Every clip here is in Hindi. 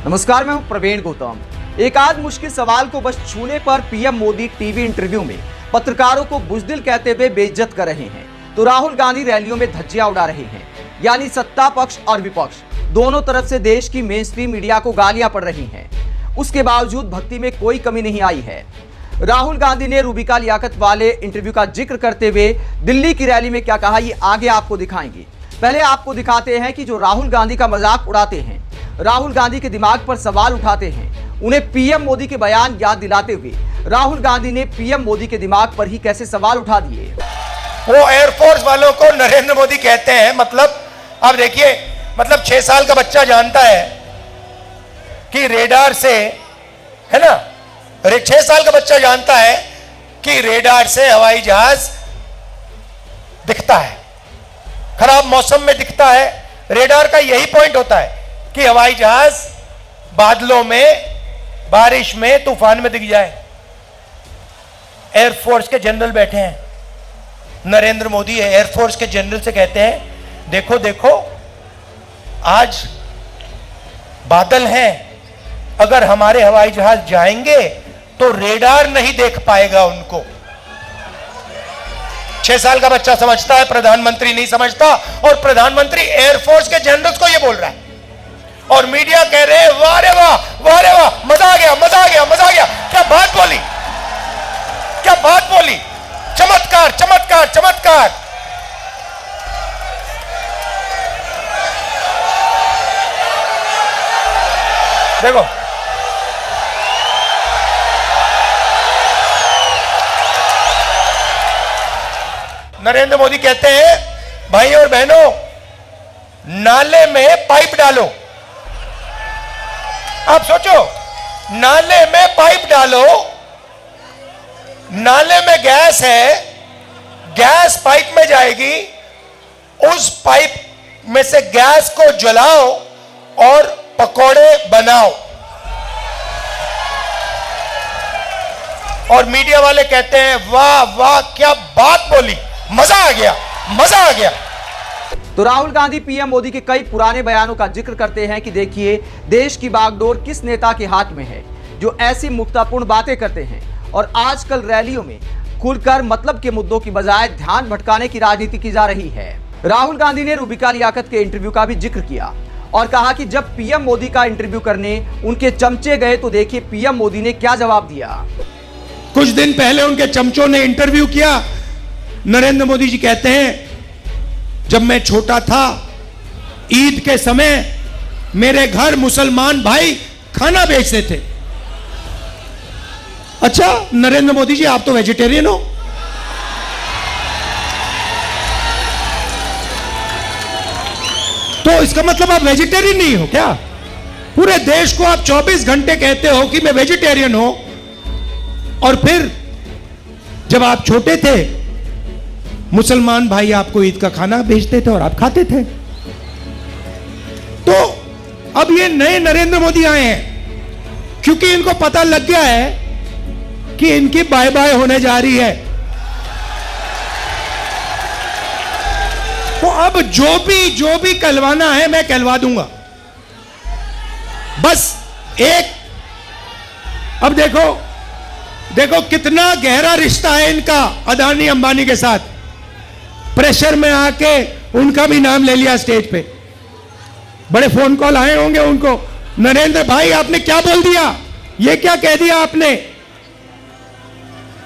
नमस्कार, मैं हूं प्रवीण गौतम। एक आध मुश्किल सवाल को बस छूने पर पीएम मोदी टीवी इंटरव्यू में पत्रकारों को बुज़दिल कहते हुए बेइज्जत कर रहे हैं, तो राहुल गांधी रैलियों में धज्जियां उड़ा रहे हैं। यानी सत्ता पक्ष और विपक्ष दोनों तरफ से देश की मेनस्ट्रीम मीडिया को गालियां पड़ रही हैं। उसके बावजूद भक्ति में कोई कमी नहीं आई है। राहुल गांधी ने रूबिका लियाकत वाले इंटरव्यू का जिक्र करते हुए दिल्ली की रैली में क्या कहा, ये आगे आपको दिखाएंगे। पहले आपको दिखाते हैं कि जो राहुल गांधी का मजाक उड़ाते हैं, राहुल गांधी के दिमाग पर सवाल उठाते हैं, उन्हें पीएम मोदी के बयान याद दिलाते हुए राहुल गांधी ने पीएम मोदी के दिमाग पर ही कैसे सवाल उठा दिए। वो एयरफोर्स वालों को नरेंद्र मोदी कहते हैं। मतलब अब देखिए, मतलब 6 साल का बच्चा जानता है कि रेडार से, है ना, 6 साल का बच्चा जानता है कि रेडार से हवाई जहाज दिखता है, खराब मौसम में दिखता है। रेडार का यही पॉइंट होता है कि हवाई जहाज बादलों में, बारिश में, तूफान में दिख जाए। एयरफोर्स के जनरल बैठे हैं, नरेंद्र मोदी एयरफोर्स के जनरल से कहते हैं, देखो देखो आज बादल हैं, अगर हमारे हवाई जहाज जाएंगे तो रेडार नहीं देख पाएगा उनको। 6 साल का बच्चा समझता है, प्रधानमंत्री नहीं समझता, और प्रधानमंत्री एयरफोर्स के जनरल्स को यह बोल रहा है और मीडिया कह रहे हैं वाह रे वाह, वाह रे वाह, मजा आ गया, मजा आ गया, मजा आ गया। क्या बात बोली, क्या बात बोली, चमत्कार चमत्कार चमत्कार। देखो नरेंद्र मोदी कहते हैं, भाई और बहनों, नाले में पाइप डालो। आप सोचो, नाले में पाइप डालो, नाले में गैस है, गैस पाइप में जाएगी, उस पाइप में से गैस को जलाओ और पकोड़े बनाओ। और मीडिया वाले कहते हैं वाह वाह, क्या बात बोली, मजा आ गया, मजा आ गया। तो राहुल गांधी पीएम मोदी के कई पुराने बयानों का जिक्र करते हैं कि देखिए देश की बागडोर किस नेता के हाथ में है जो ऐसी मुक्तापूर्ण बातें करते हैं और आजकल रैलियों में खुलकर मतलब के मुद्दों की बजाय ध्यान भटकाने की राजनीति की जा रही है। राहुल गांधी ने रूबिका लियाकत के इंटरव्यू का भी जिक्र किया और कहा कि जब पीएम मोदी का इंटरव्यू करने उनके चमचे गए तो देखिए पीएम मोदी ने क्या जवाब दिया। कुछ दिन पहले उनके चमचों ने इंटरव्यू किया। नरेंद्र मोदी जी कहते हैं, जब मैं छोटा था ईद के समय मेरे घर मुसलमान भाई खाना बेचते थे। अच्छा नरेंद्र मोदी जी, आप तो वेजिटेरियन हो। तो इसका मतलब आप वेजिटेरियन नहीं हो क्या? पूरे देश को आप 24 घंटे कहते हो कि मैं वेजिटेरियन हूं, और फिर जब आप छोटे थे मुसलमान भाई आपको ईद का खाना भेजते थे और आप खाते थे। तो अब ये नए नरेंद्र मोदी आए हैं क्योंकि इनको पता लग गया है कि इनकी बाय बाय होने जा रही है। तो अब जो भी कहलवाना है मैं कहलवा दूंगा। बस एक, अब देखो कितना गहरा रिश्ता है इनका अदानी अंबानी के साथ। प्रेशर में आके उनका भी नाम ले लिया स्टेज पे, बड़े फोन कॉल आए होंगे उनको, नरेंद्र भाई आपने क्या बोल दिया, ये क्या कह दिया आपने।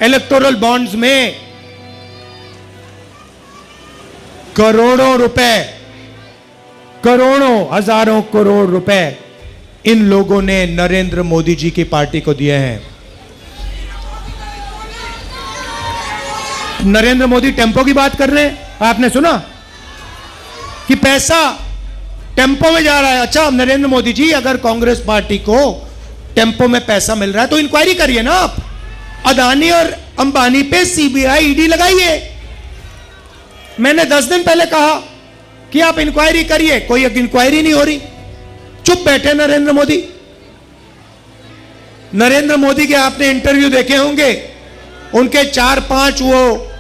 इलेक्टोरल बॉन्ड्स में करोड़ों रुपए, करोड़ों, हजारों करोड़ रुपए इन लोगों ने नरेंद्र मोदी जी की पार्टी को दिए हैं। नरेंद्र मोदी टेम्पो की बात कर रहे हैं, आपने सुना कि पैसा टेम्पो में जा रहा है। अच्छा नरेंद्र मोदी जी, अगर कांग्रेस पार्टी को टेम्पो में पैसा मिल रहा है तो इंक्वायरी करिए ना आप। अदानी और अंबानी पे सीबीआई ईडी लगाइए। मैंने 10 दिन पहले कहा कि आप इंक्वायरी करिए, कोई इंक्वायरी नहीं हो रही, चुप बैठे नरेंद्र मोदी। नरेंद्र मोदी के आपने इंटरव्यू देखे होंगे, उनके 4-5 वो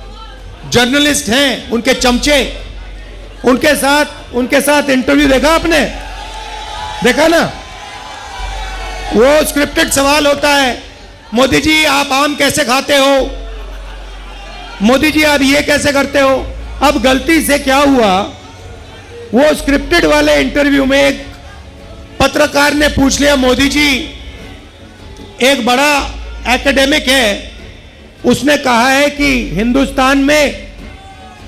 जर्नलिस्ट हैं, उनके चमचे, उनके साथ इंटरव्यू देखा आपने? देखा ना? वो स्क्रिप्टेड सवाल होता है, मोदी जी आप आम कैसे खाते हो, मोदी जी आप ये कैसे करते हो। अब गलती से क्या हुआ, वो स्क्रिप्टेड वाले इंटरव्यू में एक पत्रकार ने पूछ लिया, मोदी जी एक बड़ा एकेडमिक है, उसने कहा है कि हिंदुस्तान में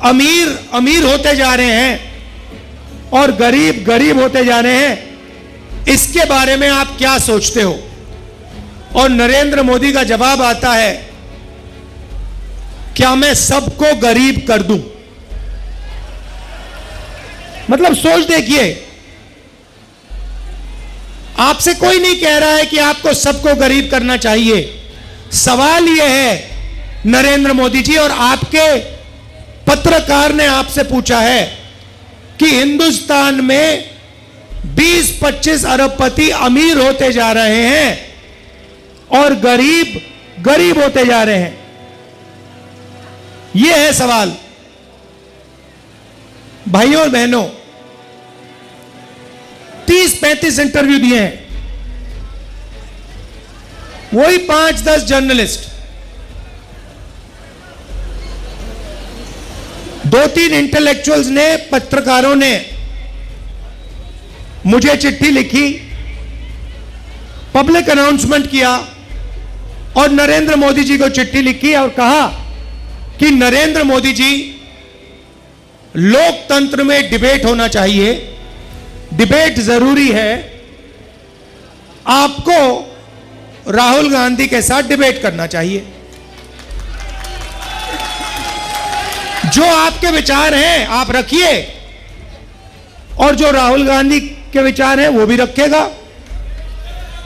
अमीर अमीर होते जा रहे हैं और गरीब गरीब होते जा रहे हैं, इसके बारे में आप क्या सोचते हो। और नरेंद्र मोदी का जवाब आता है, क्या मैं सबको गरीब कर दूं। मतलब सोच देखिए, आपसे कोई नहीं कह रहा है कि आपको सबको गरीब करना चाहिए। सवाल यह है नरेंद्र मोदी जी, और आपके पत्रकार ने आपसे पूछा है कि हिंदुस्तान में 20-25 अरबपति अमीर होते जा रहे हैं और गरीब गरीब होते जा रहे हैं। यह है सवाल। भाइयों और बहनों, 30-35 इंटरव्यू दिए हैं, वही 5-10 जर्नलिस्ट, 2-3 इंटेलेक्चुअल्स ने, पत्रकारों ने मुझे चिट्ठी लिखी, पब्लिक अनाउंसमेंट किया और नरेंद्र मोदी जी को चिट्ठी लिखी और कहा कि नरेंद्र मोदी जी, लोकतंत्र में डिबेट होना चाहिए, डिबेट जरूरी है, आपको राहुल गांधी के साथ डिबेट करना चाहिए। जो आपके विचार हैं आप रखिए और जो राहुल गांधी के विचार हैं वो भी रखेगा।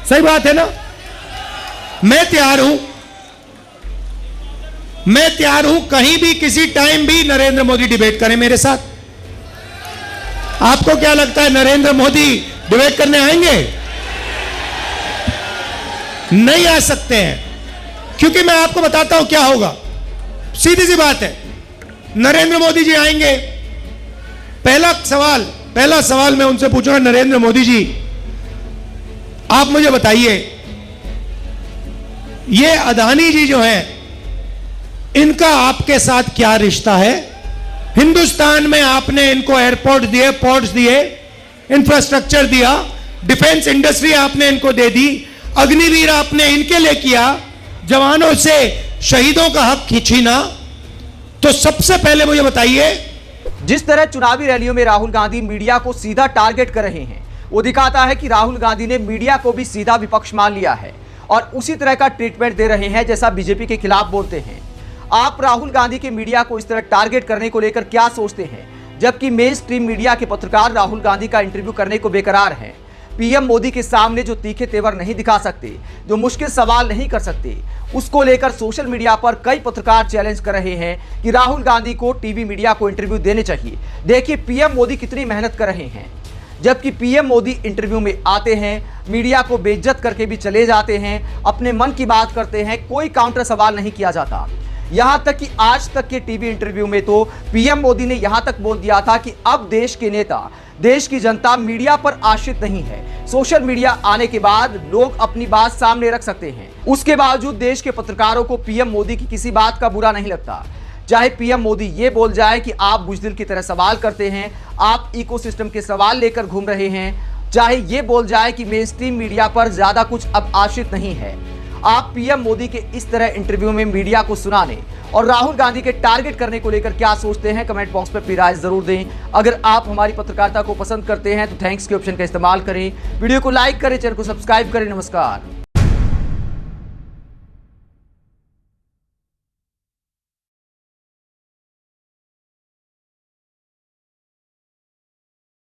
सही बात है ना। मैं तैयार हूं कहीं भी किसी टाइम भी नरेंद्र मोदी डिबेट करें मेरे साथ। आपको क्या लगता है नरेंद्र मोदी डिबेट करने आएंगे? नहीं आ सकते हैं, क्योंकि मैं आपको बताता हूं क्या होगा। सीधी सी बात है, नरेंद्र मोदी जी आएंगे, पहला सवाल मैं उनसे पूछूंगा, नरेंद्र मोदी जी आप मुझे बताइए, ये अदानी जी जो हैं इनका आपके साथ क्या रिश्ता है? हिंदुस्तान में आपने इनको एयरपोर्ट दिए, पोर्ट्स दिए, इंफ्रास्ट्रक्चर दिया, डिफेंस इंडस्ट्री आपने इनको दे दी, अग्निवीर आपने इनके लिए किया, जवानों से शहीदों का हक छीना। तो सबसे पहले मुझे बताइए, जिस तरह चुनावी रैलियों में राहुल गांधी मीडिया को सीधा टारगेट कर रहे हैं, वो दिखाता है कि राहुल गांधी ने मीडिया को भी सीधा विपक्ष मान लिया है और उसी तरह का ट्रीटमेंट दे रहे हैं जैसा बीजेपी के खिलाफ बोलते हैं। आप राहुल गांधी के मीडिया को इस तरह टारगेट करने को लेकर क्या सोचते हैं, जबकि मेन स्ट्रीम मीडिया के पत्रकार राहुल गांधी का इंटरव्यू करने को बेकरार हैं? पीएम मोदी के सामने जो तीखे तेवर नहीं दिखा सकते, जो मुश्किल सवाल नहीं कर सकते, उसको लेकर सोशल मीडिया पर कई पत्रकार चैलेंज कर रहे हैं कि राहुल गांधी को टीवी मीडिया को इंटरव्यू देने चाहिए। देखिए पीएम मोदी कितनी मेहनत कर रहे हैं, जबकि पीएम मोदी इंटरव्यू में आते हैं, मीडिया को बेइज्जत करके भी चले जाते हैं, अपने मन की बात करते हैं, कोई काउंटर सवाल नहीं किया जाता। यहां तक कि आज तक के टीवी इंटरव्यू में तो पीएम मोदी ने यहां तक बोल दिया था कि अब देश के नेता, देश की जनता मीडिया पर आश्रित नहीं है। सोशल मीडिया आने के बाद लोग अपनी बात सामने रख सकते हैं। उसके बावजूद देश के पत्रकारों को पीएम मोदी की किसी बात का बुरा नहीं लगता। चाहे पीएम मोदी ये बोल जाए कि आप बुजदिल की तरह सवाल करते हैं, आप इकोसिस्टम के सवाल लेकर घूम रहे हैं, चाहे ये बोल जाए कि मेन स्ट्रीम मीडिया पर ज्यादा कुछ अब आश्रित नहीं है, आप पीएम मोदी के इस तरह इंटरव्यू में मीडिया को सुनाने और राहुल गांधी के टारगेट करने को लेकर क्या सोचते हैं? कमेंट बॉक्स में अपनी राय जरूर दें। अगर आप हमारी पत्रकारिता को पसंद करते हैं तो थैंक्स के ऑप्शन का इस्तेमाल करें, वीडियो को लाइक करें, चैनल को सब्सक्राइब करें। नमस्कार।